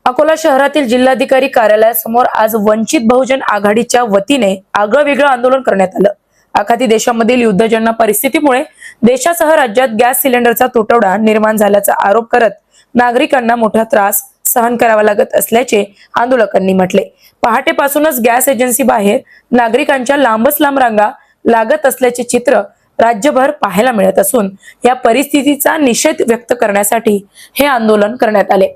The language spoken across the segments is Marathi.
अकोला शहरातील जिल्हाधिकारी कार्यालयासमोर आज वंचित बहुजन आघाडीच्या वतीने आगळं-वेगळं आंदोलन करण्यात आलं। आखाती देशामधील युद्धजन्य परिस्थितीमुळे देशासह राज्यात गॅस सिलेंडरचा तुटवडा निर्माण झाल्याचा आरोप करत नागरिकांना मोठा त्रास सहन करावा लागत असल्याचे आंदोलकांनी म्हटले। पहाटेपासूनच गॅस एजन्सी बाहेर नागरिकांच्या लांबच लांब रांगा लागत असल्याचे चित्र राज्यभर पाहायला मिळत असून या परिस्थितीचा निषेध व्यक्त करण्यासाठी हे आंदोलन करण्यात आले।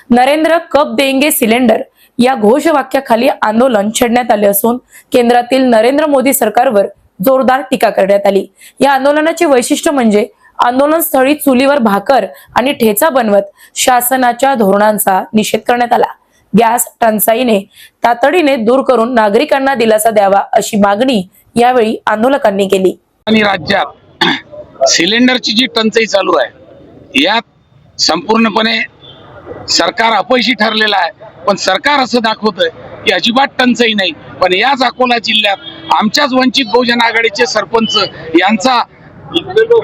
नरेंद्र कब देंगे सिलेंडर या घोषवाक्याखाली आंदोलन छेडण्यात आले असून केंद्रातील नरेंद्र मोदी सरकारवर जोरदार टीका करण्यात आली। या आंदोलनाचे वैशिष्ट्य म्हणजे आंदोलन स्थळी चुलीवर भाकर आणि ठेचा बनवत शासनाच्या धोरणांचा निषेध करण्यात आला। गॅस टंचाईने तातडीने दूर करून नागरिकांना दिलासा द्यावा अशी मागणी यावेळी आंदोलकांनी केली। आणि राज्यात सिलेंडरची जी टंचाई चालू आहे यात संपूर्णपणे सरकार अपयशी ठरलेलं आहे। पण सरकार असं दाखवतंय की अजिबात टंचाई नाही, पण याच अकोला जिल्ह्यात आमच्याच वंचित बहुजन आघाडीचे सरपंच यांचा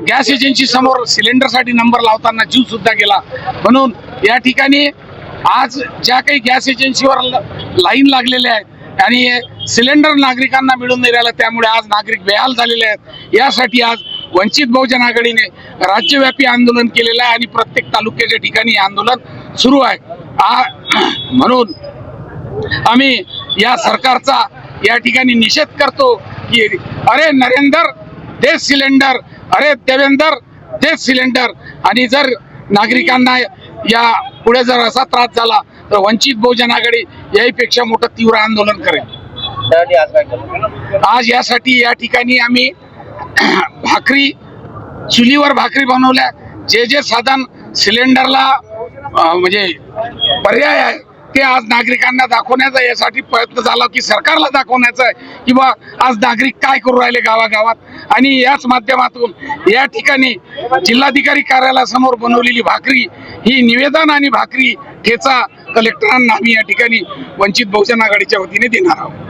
गॅस एजन्सी समोर सिलेंडरसाठी नंबर लावताना जीव सुद्धा गेला। म्हणून या ठिकाणी आज ज्या काही गॅस एजन्सीवर लाईन लागलेले आहेत आणि सिलेंडर नागरिकांना मिळून नाही राहिला, त्यामुळे आज नागरिक बेहाल झालेले आहेत। यासाठी आज वंचित बहुजन आघाडीने राज्यव्यापी आंदोलन केलेलं आहे आणि प्रत्येक तालुक्याच्या ठिकाणी आंदोलन सुरू आहे। म्हणून आम्ही या सरकारचा या ठिकाणी निषेध करतो की अरे नरेंद्र दे सिलेंडर, अरे देवेंद्र दे सिलेंडर। आणि जर नागरिकांना या पुढे जर असा त्रास झाला तर वंचित बहुजन आघाडी याहीपेक्षा मोठं तीव्र आंदोलन करेल। आज यासाठी या ठिकाणी आम्ही भाकरी चुलीवर भाकरी बनवल्या। जे साधन सिलेंडरला म्हणजे पर्याय आहे ते आज नागरिकांना दाखवण्याचा यासाठी प्रयत्न झाला की सरकारला दाखवण्याचा आहे की बा आज नागरिक काय करू राहिले गावागावात। आणि याच माध्यमातून या ठिकाणी जिल्हाधिकारी कार्यालयासमोर बनवलेली भाकरी ही निवेदन आणि भाकरी ठेचा कलेक्टरांना आम्ही या ठिकाणी वंचित बहुजन आघाडीच्या वतीने देणार आहोत।